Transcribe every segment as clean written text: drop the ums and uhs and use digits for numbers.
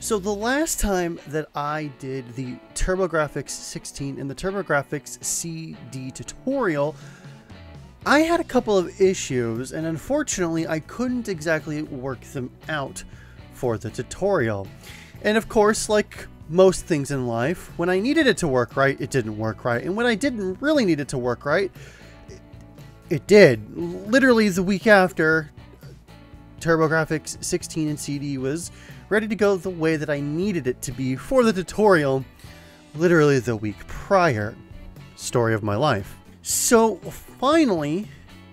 So the last time that I did the TurboGrafx-16 and the TurboGrafx-CD tutorial, I had a couple of issues, and unfortunately I couldn't exactly work them out for the tutorial. And of course, like most things in life, when I needed it to work right, it didn't work right. And when I didn't really need it to work right, it did. Literally the week after TurboGrafx-16 and CD was ready to go the way that I needed it to be for the tutorial, literally the week prior. Story of my life. So finally,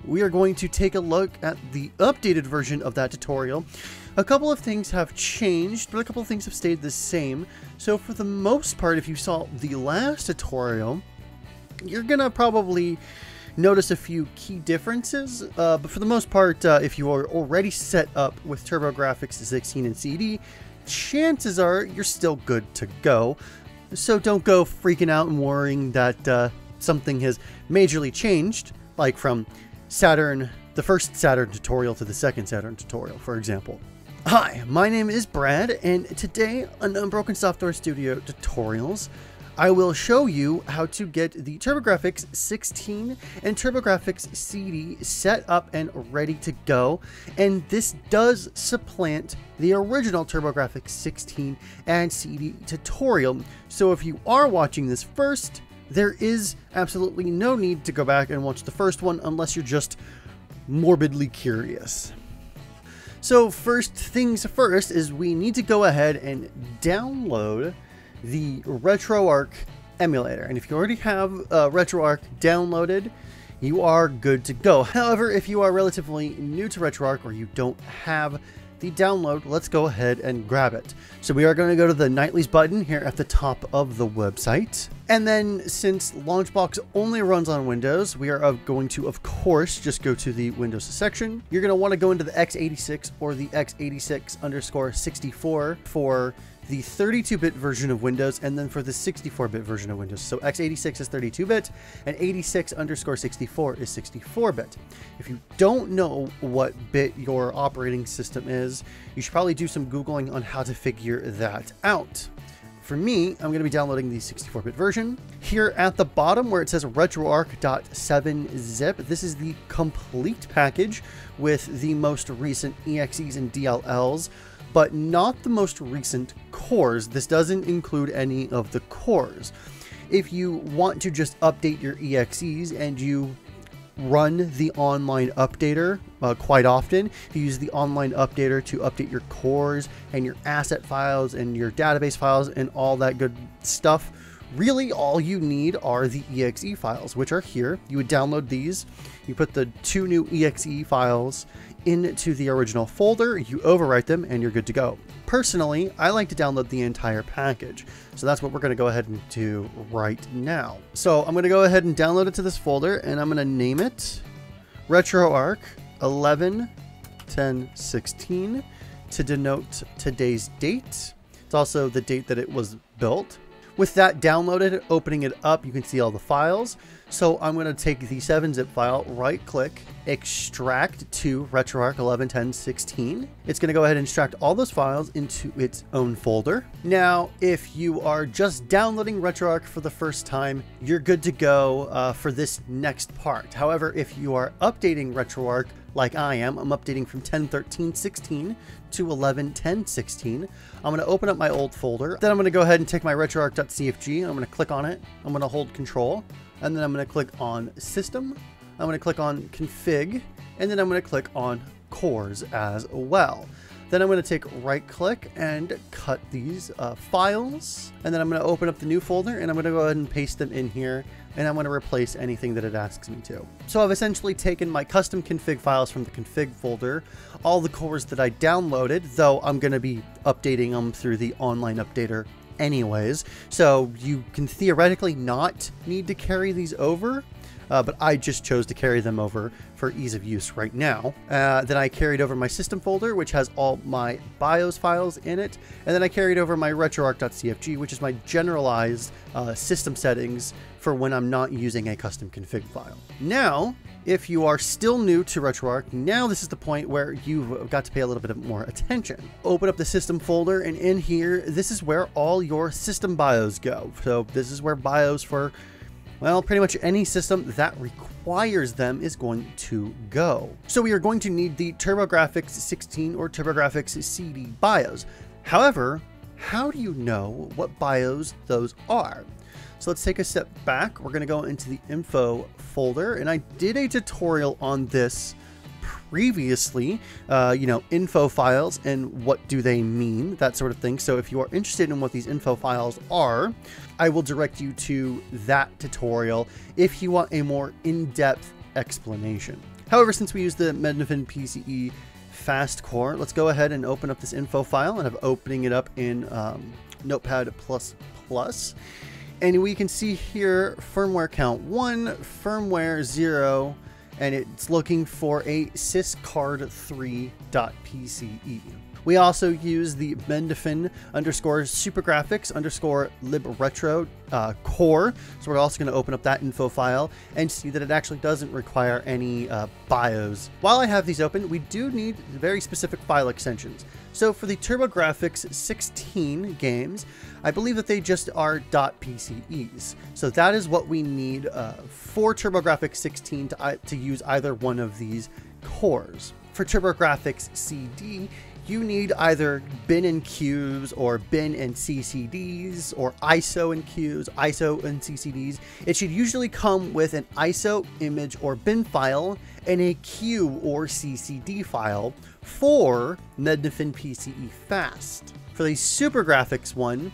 we are going to take a look at the updated version of that tutorial. A couple of things have changed, but a couple of things have stayed the same. So for the most part, if you saw the last tutorial, you're gonna probably notice a few key differences, but for the most part, if you are already set up with TurboGrafx-16 and CD, chances are you're still good to go. So don't go freaking out and worrying that something has majorly changed, like from the first Saturn tutorial to the second Saturn tutorial, for example. Hi, my name is Brad, and today on Unbroken Software Studio Tutorials, I will show you how to get the TurboGrafx-16 and TurboGrafx-CD set up and ready to go. And this does supplant the original TurboGrafx-16 and CD tutorial. So if you are watching this first, there is absolutely no need to go back and watch the first one unless you're just morbidly curious. So first things first is we need to go ahead and download the RetroArch emulator. And if you already have RetroArch downloaded, you are good to go. However, if you are relatively new to RetroArch or you don't have the download, let's go ahead and grab it. So we are going to go to the Nightly's button here at the top of the website. And then since LaunchBox only runs on Windows, we are going to, of course, just go to the Windows section. You're going to want to go into the x86 or the x86_64 for the 32-bit version of Windows, and then for the 64-bit version of Windows. So x86 is 32-bit, and 86_64 is 64-bit. If you don't know what bit your operating system is, you should probably do some Googling on how to figure that out. For me, I'm going to be downloading the 64-bit version. Here at the bottom where it says RetroArch.7zip, this is the complete package with the most recent EXEs and DLLs, but not the most recent cores. This doesn't include any of the cores. If you want to just update your EXEs and you run the online updater quite often, you use the online updater to update your cores and your asset files and your database files and all that good stuff, really all you need are the EXE files, which are here. You would download these, you put the 2 new EXE files into the original folder, you overwrite them, and you're good to go. Personally, I like to download the entire package, so that's what we're going to go ahead and do right now. So I'm going to go ahead and download it to this folder, and I'm going to name it RetroArch 11/10/16 to denote today's date. It's also the date that it was built. With that downloaded, opening it up, you can see all the files. So I'm going to take the 7-zip file, right click, extract to RetroArch 11/10/16. It's going to go ahead and extract all those files into its own folder. Now, if you are just downloading RetroArch for the first time, you're good to go for this next part. However, if you are updating RetroArch like I am, I'm updating from 10.13.16 to 11.10.16. I'm going to open up my old folder. Then I'm going to go ahead and take my RetroArch.cfg. I'm going to click on it. I'm going to hold Control, and then I'm going to click on System. I'm going to click on Config, and then I'm going to click on Cores as well. Then I'm going to take right click and cut these files, and then I'm going to open up the new folder, and I'm going to go ahead and paste them in here, and I'm going to replace anything that it asks me to. So I've essentially taken my custom config files from the config folder, all the cores that I downloaded, though I'm going to be updating them through the online updater anyways, so you can theoretically not need to carry these over. but I just chose to carry them over for ease of use right now. Then I carried over my system folder, which has all my BIOS files in it. And then I carried over my RetroArch.cfg, which is my generalized system settings for when I'm not using a custom config file. Now, if you are still new to RetroArch, now this is the point where you've got to pay a little bit more attention. Open up the system folder, and in here, this is where all your system BIOS go. So this is where BIOS for, well, pretty much any system that requires them is going to go. So we are going to need the TurboGrafx-16 or TurboGrafx-CD BIOS. However, how do you know what BIOS those are? So let's take a step back. We're going to go into the info folder, and I did a tutorial on this previously, info files and what do they mean, that sort of thing. So if you are interested in what these info files are, I will direct you to that tutorial if you want a more in-depth explanation. However, since we use the Mednafen PCE Fast Core, let's go ahead and open up this info file, and I'm opening it up in Notepad++. And we can see here firmware count 1, firmware 0, and it's looking for a syscard3.pce. We also use the Mednafen _supergraphics_libretro core. So we're also going to open up that info file and see that it actually doesn't require any BIOS. While I have these open, we do need very specific file extensions. So for the TurboGrafx-16 games, I believe that they just are .pces. So that is what we need for TurboGrafx-16 to use either one of these cores. For TurboGrafx-CD, you need either bin and queues or bin and CCDs or ISO and queues, ISO and CCDs. It should usually come with an ISO image or bin file and a queue or CCD file for Mednafen PCE Fast. For the SuperGrafx one,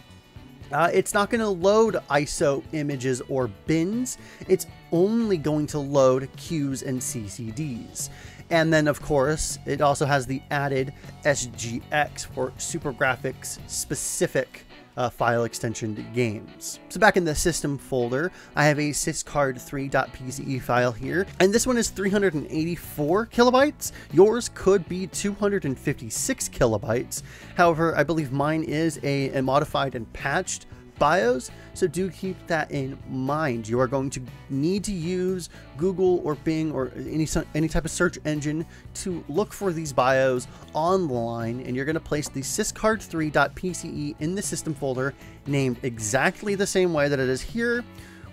it's not going to load ISO images or bins. It's only going to load queues and CCDs. And then, of course, it also has the added SGX for SuperGrafx specific file extension games. So back in the system folder, I have a syscard3.pce file here, and this one is 384 kilobytes. Yours could be 256 kilobytes. However, I believe mine is a modified and patched BIOS, so do keep that in mind. You are going to need to use Google or Bing or any type of search engine to look for these BIOS online, and you're going to place the syscard3.pce in the system folder named exactly the same way that it is here,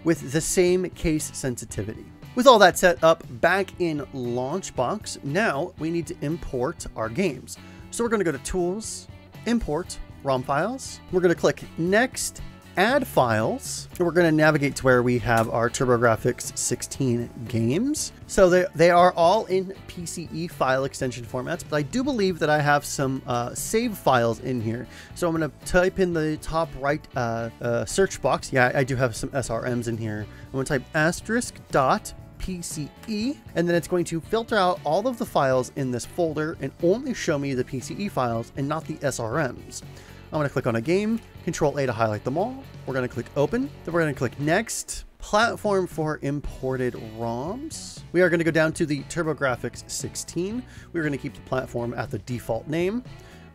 with the same case sensitivity. With all that set up back in LaunchBox, now we need to import our games. So we're going to go to Tools, Import, ROM Files. We're going to click Next, Add Files, and we're going to navigate to where we have our TurboGrafx-16 games. So they are all in PCE file extension formats, but I do believe that I have some save files in here. So I'm going to type in the top right search box. Yeah, I do have some SRMs in here. I'm going to type *PCE, and then it's going to filter out all of the files in this folder and only show me the PCE files and not the SRMs. I'm going to click on a game, Control-A to highlight them all. We're going to click Open. Then we're going to click Next, Platform for Imported ROMs. We are going to go down to the TurboGrafx-16. We're going to keep the platform at the default name.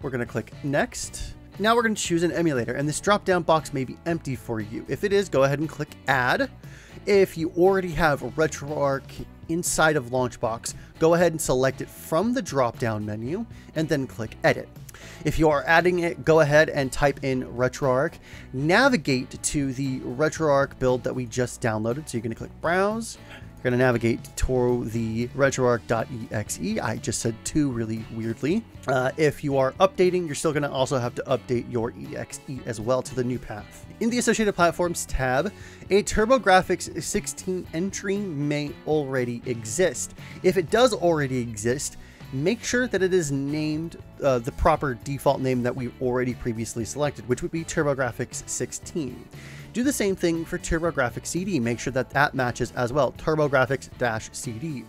We're going to click Next. Now we're going to choose an emulator, and this drop-down box may be empty for you. If it is, go ahead and click Add. If you already have RetroArch inside of LaunchBox, go ahead and select it from the drop-down menu, and then click Edit. If you are adding it, go ahead and type in RetroArch. Navigate to the RetroArch build that we just downloaded. So you're going to click Browse. You're going to navigate to the RetroArch.exe. I just said 2 really weirdly. If you are updating, you're still going to also have to update your exe as well to the new path. In the Associated Platforms tab, a TurboGrafx-16 entry may already exist. If it does already exist, make sure that it is named the proper default name that we already previously selected, which would be TurboGrafx-16. Do the same thing for TurboGrafx-CD. Make sure that that matches as well, TurboGrafx-CD.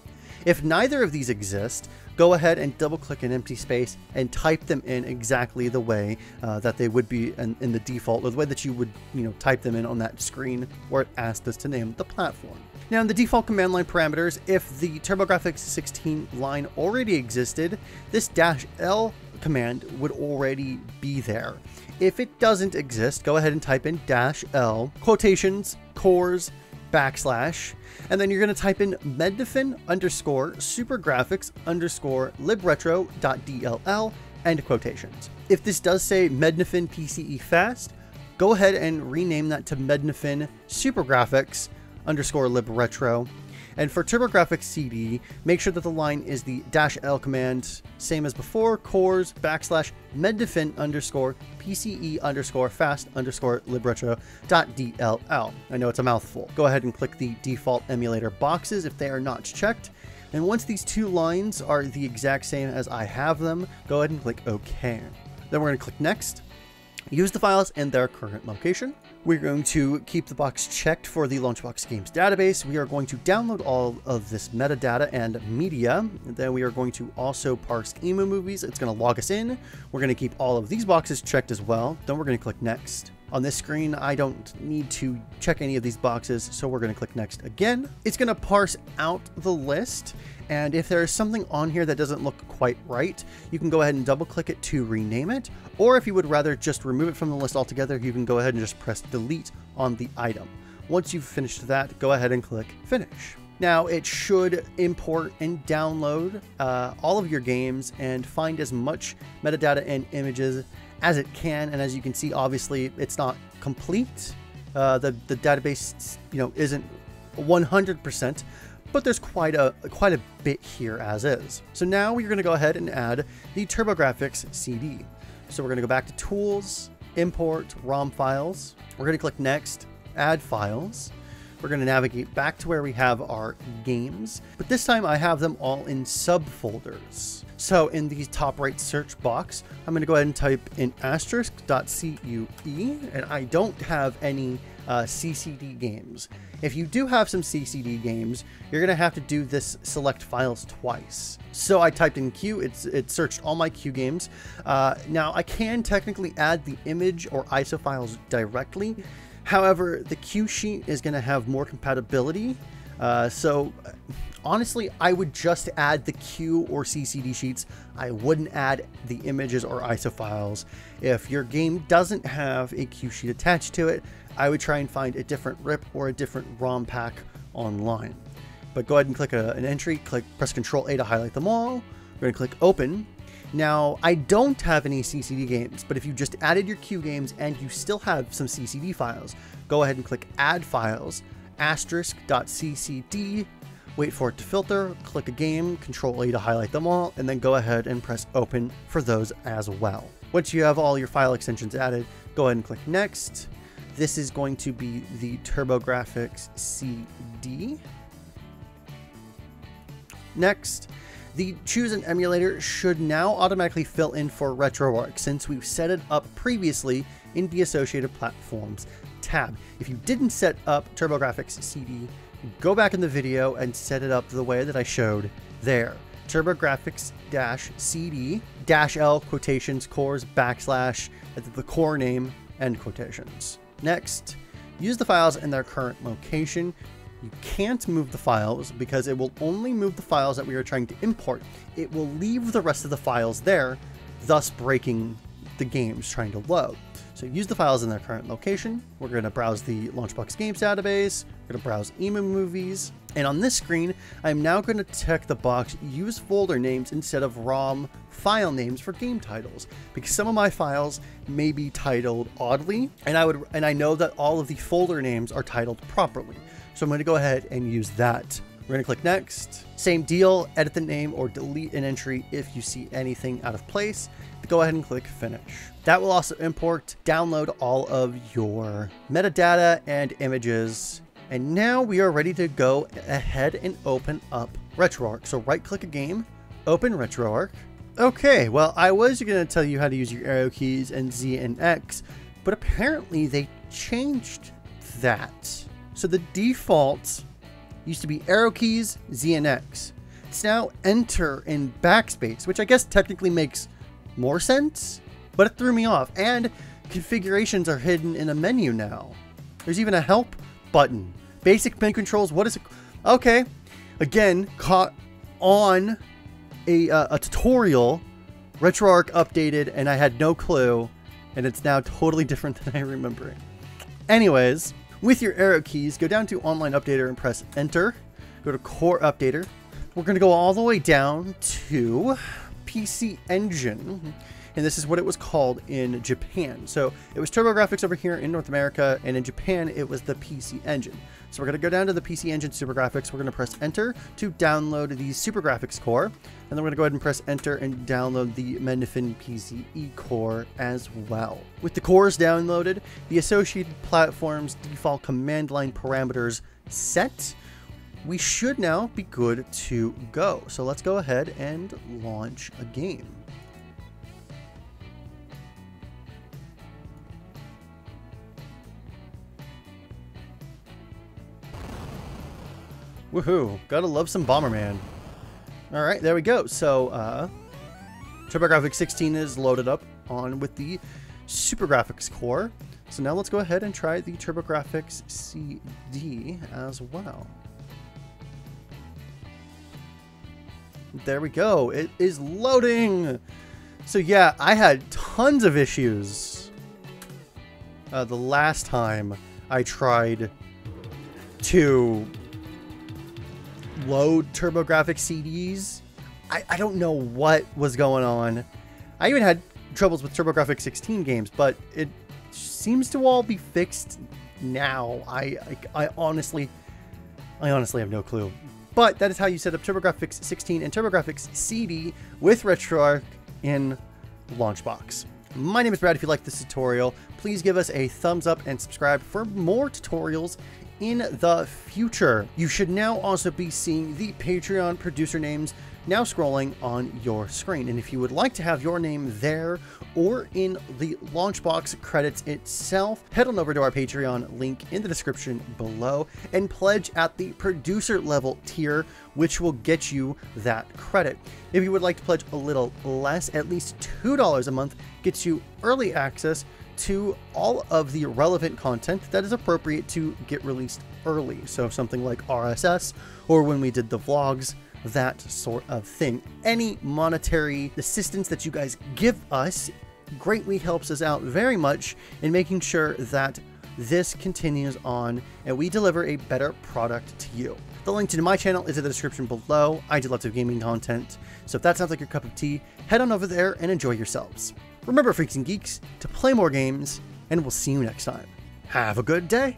If neither of these exist, go ahead and double click an empty space and type them in exactly the way that they would be in the default, or the way that you would, type them in on that screen where it asked us to name the platform. Now, in the default command line parameters, if the TurboGrafx-16 line already existed, this -L command would already be there. If it doesn't exist, go ahead and type in -L, quotations, cores, /, and then you're going to type in Mednafen _ supergraphics _ libretro.dll, end quotations. If this does say Mednafen PCE fast, go ahead and rename that to Mednafen supergraphics _ libretro. And for TurboGrafx-CD, make sure that the line is the -L command, same as before, cores / Mednafen _ PCE _ fast _ libretro.dll. I know it's a mouthful. Go ahead and click the default emulator boxes if they are not checked. And once these two lines are the exact same as I have them, go ahead and click OK. Then we're going to click Next. Use the files in their current location. We're going to keep the box checked for the LaunchBox Games database. We are going to download all of this metadata and media. And then we are going to also parse emu movies. It's going to log us in. We're going to keep all of these boxes checked as well. Then we're going to click Next. On this screen, I don't need to check any of these boxes, so we're going to click Next again. It's going to parse out the list, and if there is something on here that doesn't look quite right, you can go ahead and double click it to rename it, or if you would rather just remove it from the list altogether, you can go ahead and just press Delete on the item. Once you've finished that, go ahead and click Finish. Now, it should import and download all of your games and find as much metadata and images as it can, and as you can see, obviously it's not complete. The database, isn't 100%, but there's quite a bit here as is. So now we're going to go ahead and add the TurboGrafx-CD. So we're going to go back to Tools, Import ROM Files. We're going to click Next, Add Files. We're going to navigate back to where we have our games, but this time I have them all in subfolders. So in the top right search box, I'm going to go ahead and type in *.cue, and I don't have any CCD games. If you do have some CCD games, you're going to have to do this select files twice. So I typed in Q, it searched all my Q games. Now I can technically add the image or ISO files directly. However, the Q sheet is going to have more compatibility. So honestly, I would just add the Q or CCD sheets. I wouldn't add the images or ISO files. If your game doesn't have a Q sheet attached to it, I would try and find a different RIP or a different ROM pack online. But go ahead and click an entry, press Ctrl A to highlight them all. We're going to click Open. Now, I don't have any CCD games, but if you just added your Q games and you still have some CCD files, go ahead and click Add Files, *.ccd, wait for it to filter, click a game, Ctrl A to highlight them all, and then go ahead and press Open for those as well. Once you have all your file extensions added, go ahead and click Next. This is going to be the TurboGrafx-CD. Next, the Choose an Emulator should now automatically fill in for RetroArch since we've set it up previously in the Associated Platforms tab. If you didn't set up TurboGrafx-CD, go back in the video and set it up the way that I showed there. TurboGrafx-CD, -L, quotations, cores, / the core name, end quotations. Next, use the files in their current location. You can't move the files because it will only move the files that we are trying to import. It will leave the rest of the files there, thus breaking the games trying to load. So use the files in their current location. We're going to browse the LaunchBox Games database. We're going to browse emu movies. And on this screen, I'm now going to check the box Use folder names instead of ROM file names for game titles, because some of my files may be titled oddly, and I know that all of the folder names are titled properly. So I'm going to go ahead and use that. We're going to click Next. Same deal, edit the name or delete an entry if you see anything out of place. Go ahead and click Finish. That will also import, download all of your metadata and images. And now we are ready to go ahead and open up RetroArch. So right click a game, open RetroArch. Okay, well, I was going to tell you how to use your arrow keys and Z and X, but apparently they changed that. So the default used to be arrow keys, Z and X. it's now enter in backspace, which I guess technically makes more sense, but it threw me off. And configurations are hidden in a menu now. There's even a help button. Basic pen controls, what is it? Okay, again, caught on a tutorial. RetroArch updated, and I had no clue, and it's now totally different than I remember it. Anyways, with your arrow keys, go down to Online Updater and press Enter. Go to Core Updater. We're going to go all the way down to PC Engine, and this is what it was called in Japan. So it was TurboGrafx over here in North America, and in Japan it was the PC Engine. So we're going to go down to the PC Engine SuperGrafx. We're going to press Enter to download the SuperGrafx core, and then we're going to go ahead and press Enter and download the Mednafen PCE core as well. With the cores downloaded, the associated platform's default command line parameters set, we should now be good to go. So let's go ahead and launch a game. Woohoo, gotta love some Bomberman. All right, there we go. So TurboGrafx-16 is loaded up on with the SuperGrafx core. So now let's go ahead and try the TurboGrafx-CD as well. There we go, it is loading. So yeah, I had tons of issues the last time I tried to load TurboGrafx CDs. I don't know what was going on. I even had troubles with TurboGrafx-16 games, but it seems to all be fixed now. I honestly have no clue. But that is how you set up TurboGrafx-16 and TurboGrafx-CD with RetroArch in LaunchBox. My name is Brad. If you like this tutorial, please give us a thumbs up and subscribe for more tutorials in the future. You should now also be seeing the Patreon producer names now scrolling on your screen. And if you would like to have your name there or in the LaunchBox credits itself, head on over to our Patreon link in the description below and pledge at the producer level tier, which will get you that credit. If you would like to pledge a little less, at least $2 a month gets you early access to all of the relevant content that is appropriate to get released early. So something like RSS, or when we did the vlogs, that sort of thing. Any monetary assistance that you guys give us greatly helps us out very much in making sure that this continues on and we deliver a better product to you. The link to my channel is in the description below. I do lots of gaming content, so if that sounds like your cup of tea, head on over there and enjoy yourselves. Remember, freaks and geeks, to play more games, and we'll see you next time. Have a good day!